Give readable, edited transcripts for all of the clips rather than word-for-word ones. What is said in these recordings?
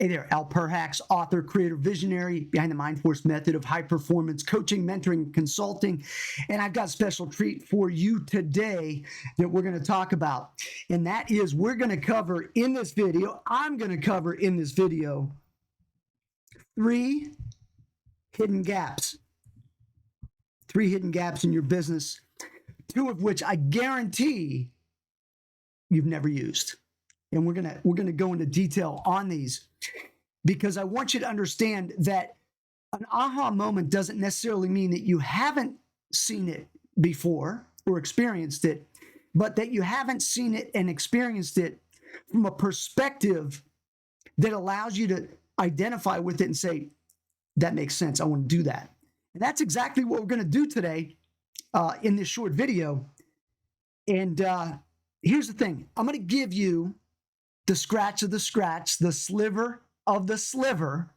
Hey there, Al Perhacs, author, creator, visionary behind the Mind Force method of high performance coaching, mentoring, consulting. And I've got a special treat for you today that we're going to talk about. And that is, I'm going to cover in this video, 3 hidden gaps. 3 hidden gaps in your business, 2 of which I guarantee you've never used. And we're gonna go into detail on these because I want you to understand that an aha moment doesn't necessarily mean that you haven't seen it before or experienced it, but that you haven't seen it and experienced it from a perspective that allows you to identify with it and say, that makes sense, I want to do that. And that's exactly what we're going to do today in this short video. And here's the thing. I'm going to give you the scratch of the scratch, the sliver of the sliver.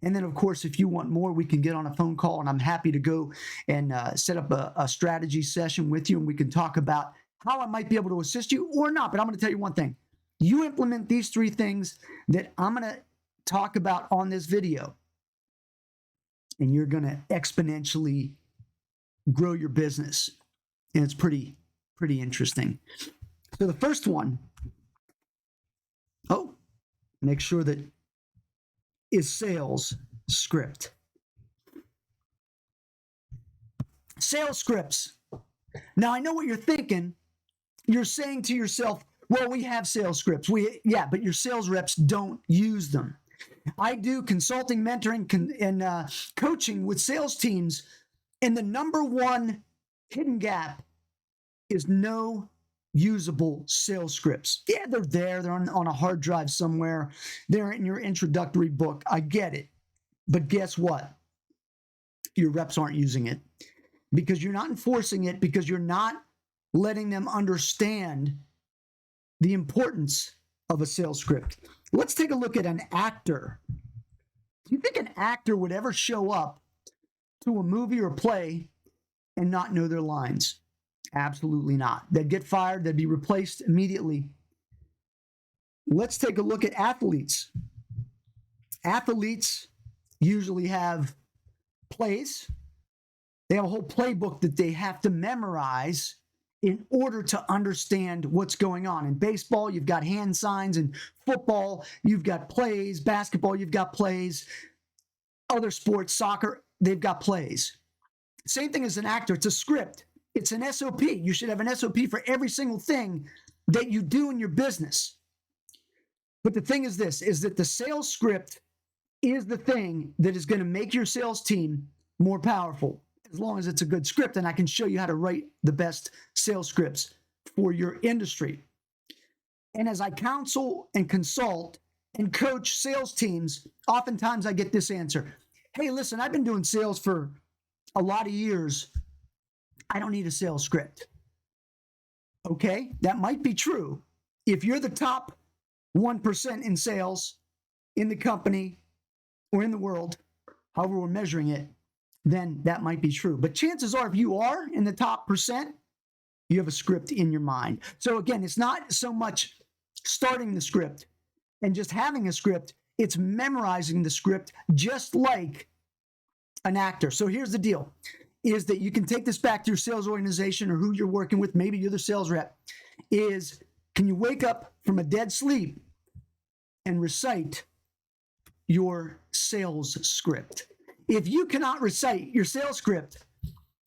And then, of course, if you want more, we can get on a phone call, and I'm happy to go and set up a strategy session with you, and we can talk about how I might be able to assist you or not. But I'm going to tell you one thing. You implement these 3 things that I'm going to talk about on this video, and you're going to exponentially grow your business. And it's pretty interesting. So the first one, make sure that is sales script. Sales scripts. Now, I know what you're thinking. You're saying to yourself, well, we have sales scripts. But your sales reps don't use them. I do consulting, mentoring, and coaching with sales teams, and the number one hidden gap is no usable sales scripts. Yeah, they're there. They're on a hard drive somewhere. They're in your introductory book. I get it. But guess what? Your reps aren't using it because you're not enforcing it, because you're not letting them understand the importance of a sales script. Let's take a look at an actor. Do you think an actor would ever show up to a movie or play and not know their lines? Absolutely not. They'd get fired. They'd be replaced immediately. Let's take a look at athletes. Athletes usually have plays. They have a whole playbook that they have to memorize in order to understand what's going on. In baseball, you've got hand signs. In football, you've got plays. Basketball, you've got plays. Other sports, soccer, they've got plays. Same thing as an actor. It's a script. It's an SOP. You should have an SOP for every single thing that you do in your business. But the thing is this, is that the sales script is the thing that is going to make your sales team more powerful, as long as it's a good script. And I can show you how to write the best sales scripts for your industry. And as I counsel and consult and coach sales teams, oftentimes I get this answer. Hey, listen, I've been doing sales for a lot of years. I don't need a sales script. Okay, that might be true. If you're the top 1% in sales in the company or in the world, however we're measuring it, then that might be true. But chances are, if you are in the top percent, you have a script in your mind. So again, it's not so much starting the script and just having a script, it's memorizing the script just like an actor. So here's the deal. Is that you can take this back to your sales organization or who you're working with, maybe you're the sales rep, is can you wake up from a dead sleep and recite your sales script? If you cannot recite your sales script,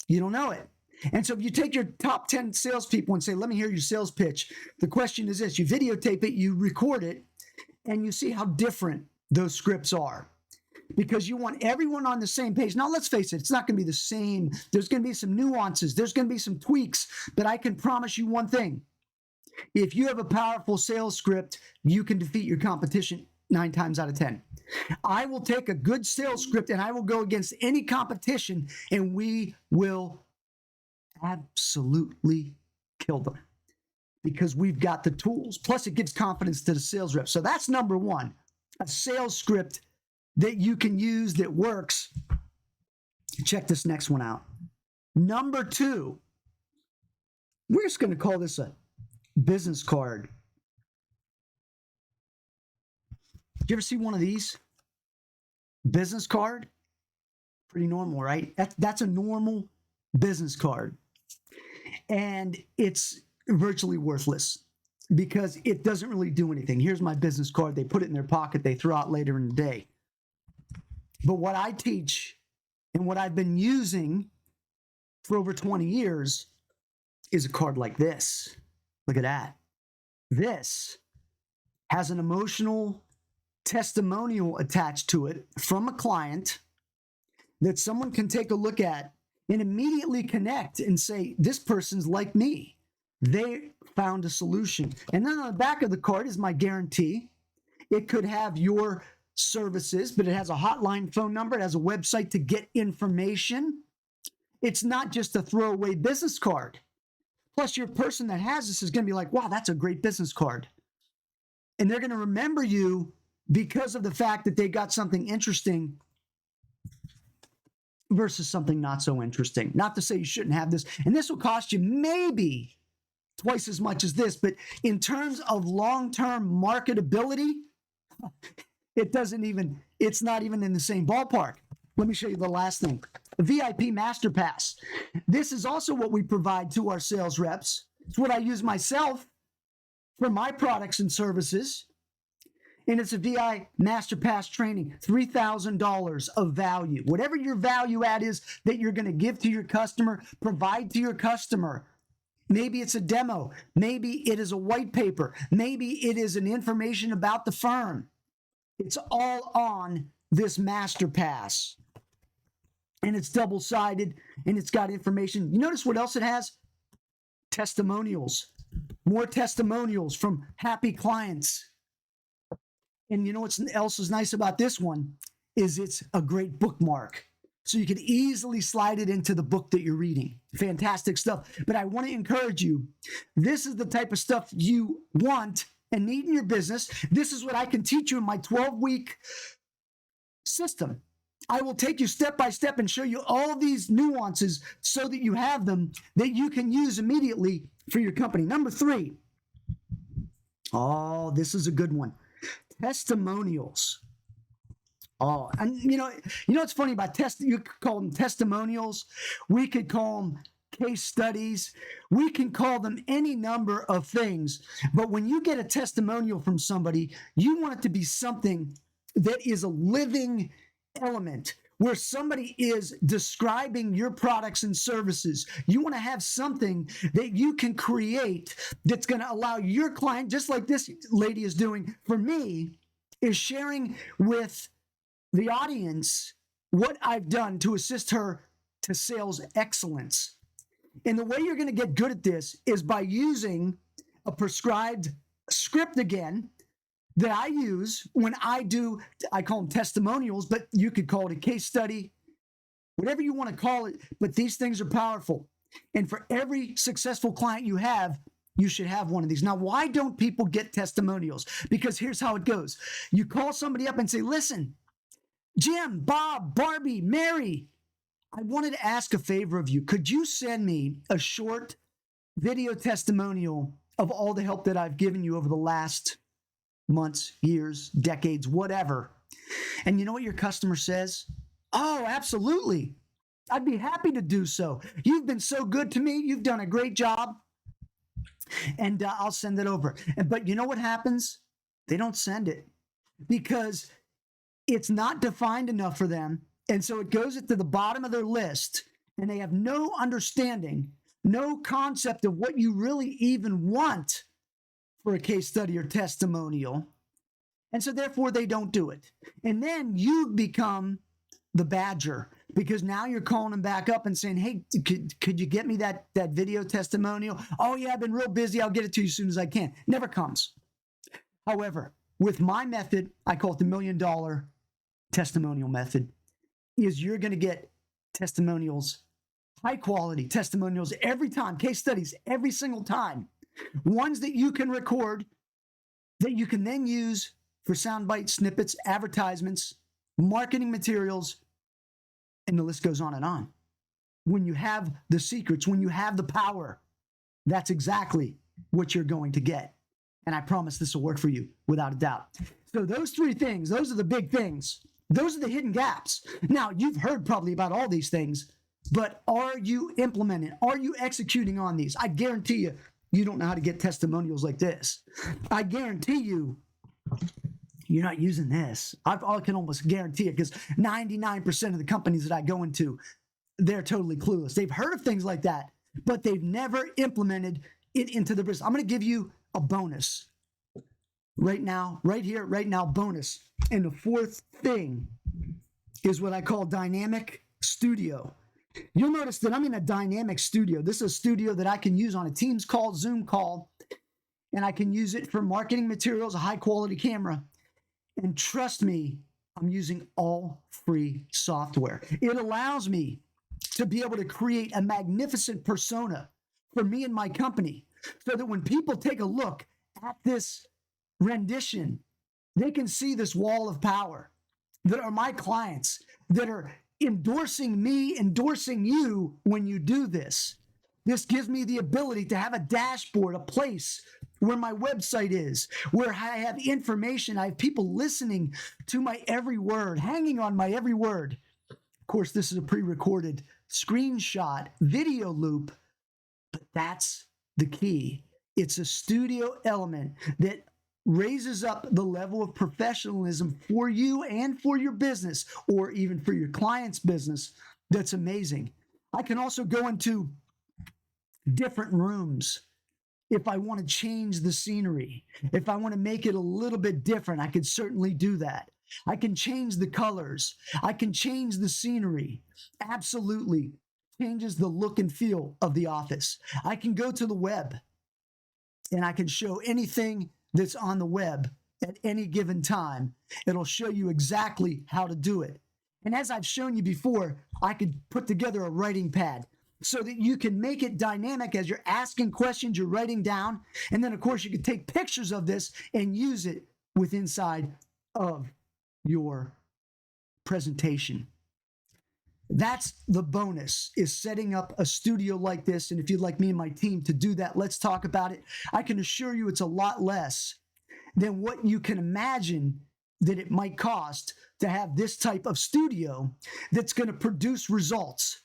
you don't know it. And so if you take your top 10 salespeople and say, let me hear your sales pitch, the question is this, you videotape it, you record it, and you see how different those scripts are. Because you want everyone on the same page. Now, let's face it, it's not going to be the same. There's going to be some nuances. There's going to be some tweaks, but I can promise you one thing. If you have a powerful sales script, you can defeat your competition 9 times out of 10. I will take a good sales script and I will go against any competition and we will absolutely kill them because we've got the tools. Plus, it gives confidence to the sales rep. So that's number 1, a sales script that you can use that works. Check this next one out. Number 2, we're just going to call this a business card. you ever see one of these? Business card? Pretty normal, right? That's a normal business card. And it's virtually worthless because it doesn't really do anything. Here's my business card. They put it in their pocket. They throw out later in the day. But what I teach and what I've been using for over 20 years is a card like this. Look at that. This has an emotional testimonial attached to it from a client that someone can take a look at and immediately connect and say, this person's like me. They found a solution. And then on the back of the card is my guarantee. It could have your services, but it has a hotline phone number. It has a website to get information. It's not just a throwaway business card. Plus, your person that has this is going to be like, wow, that's a great business card. And they're going to remember you because of the fact that they got something interesting versus something not so interesting. Not to say you shouldn't have this. And this will cost you maybe twice as much as this, but in terms of long-term marketability, it's not even in the same ballpark. Let me show you the last thing. A VIP Master Pass. This is also what we provide to our sales reps. It's what I use myself for my products and services. And it's a VI Master Pass training, $3,000 of value. Whatever your value add is that you're going to give to your customer, provide to your customer. Maybe it's a demo. Maybe it is a white paper. Maybe it is an information about the firm. It's all on this Master Pass. And it's double-sided, and it's got information. You notice what else it has? Testimonials. More testimonials from happy clients. And you know what else is nice about this one is it's a great bookmark. So you can easily slide it into the book that you're reading. Fantastic stuff. But I want to encourage you. This is the type of stuff you want and need in your business. This is what I can teach you in my 12-week system. I will take you step by step and show you all these nuances so that you have them that you can use immediately for your company. Number 3. Oh, this is a good one. Testimonials. Oh, and you know what's funny about you could call them testimonials. We could call them case studies. We can call them any number of things. But when you get a testimonial from somebody, you want it to be something that is a living element where somebody is describing your products and services. You want to have something that you can create that's going to allow your client, just like this lady is doing for me, is sharing with the audience what I've done to assist her to sales excellence. And the way you're going to get good at this is by using a prescribed script again that I use when I call them testimonials, but you could call it a case study, whatever you want to call it, but these things are powerful. And for every successful client you have, you should have one of these. Now, why don't people get testimonials? Because here's how it goes. You call somebody up and say, listen, Jim, Bob, Barbie, Mary, I wanted to ask a favor of you. Could you send me a short video testimonial of all the help that I've given you over the last months, years, decades, whatever? And you know what your customer says? Oh, absolutely. I'd be happy to do so. You've been so good to me. You've done a great job. And I'll send it over. But you know what happens? They don't send it because it's not defined enough for them. And so it goes to the bottom of their list, and they have no understanding, no concept of what you really even want for a case study or testimonial. And so therefore they don't do it. And then you become the badger because now you're calling them back up and saying, hey, could you get me that video testimonial? Oh yeah, I've been real busy. I'll get it to you as soon as I can. Never comes. However, with my method, I call it the $1 million testimonial method, is you're going to get testimonials, high quality testimonials every time, case studies every single time. Ones that you can record, that you can then use for soundbite snippets, advertisements, marketing materials, and the list goes on and on. When you have the secrets, when you have the power, that's exactly what you're going to get. And I promise this will work for you without a doubt. So those three things, those are the big things. Those are the hidden gaps. Now, you've heard probably about all these things, but are you implementing? Are you executing on these? I guarantee you, you don't know how to get testimonials like this. I guarantee you, you're not using this. I can almost guarantee it because 99% of the companies that I go into, they're totally clueless. They've heard of things like that, but they've never implemented it into the business. I'm going to give you a bonus right now, right here, right now, bonus. And the fourth thing is what I call dynamic studio. You'll notice that I'm in a dynamic studio. This is a studio that I can use on a Teams call, Zoom call, and I can use it for marketing materials, a high quality camera. And trust me, I'm using all free software. It allows me to be able to create a magnificent persona for me and my company so that when people take a look at this rendition, they can see this wall of power that are my clients that are endorsing me, endorsing you when you do this. This gives me the ability to have a dashboard, a place where my website is, where I have information. I have people listening to my every word, hanging on my every word. Of course, this is a pre-recorded screenshot video loop, but that's the key. It's a studio element that raises up the level of professionalism for you and for your business, or even for your client's business. That's amazing. I can also go into different rooms if I want to change the scenery. If I want to make it a little bit different, I can certainly do that. I can change the colors. I can change the scenery. Absolutely changes the look and feel of the office. I can go to the web and I can show anything that's on the web at any given time. It'll show you exactly how to do it. And as I've shown you before, I could put together a writing pad so that you can make it dynamic as you're asking questions, you're writing down. And then, of course, you can take pictures of this and use it with inside of your presentation. That's the bonus, is setting up a studio like this. And if you'd like me and my team to do that, let's talk about it. I can assure you it's a lot less than what you can imagine that it might cost to have this type of studio that's going to produce results.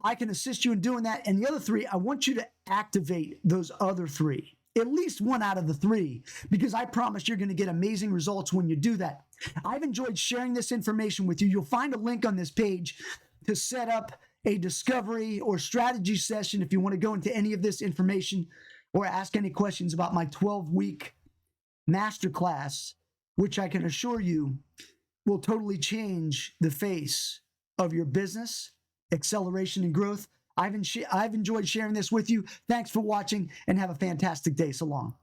I can assist you in doing that. And the other three, I want you to activate those other three, at least one out of the three, because I promise you're going to get amazing results when you do that. I've enjoyed sharing this information with you. You'll find a link on this page to set up a discovery or strategy session if you want to go into any of this information or ask any questions about my 12-week masterclass, which I can assure you will totally change the face of your business, acceleration and growth. I've enjoyed sharing this with you. Thanks for watching and have a fantastic day. So long.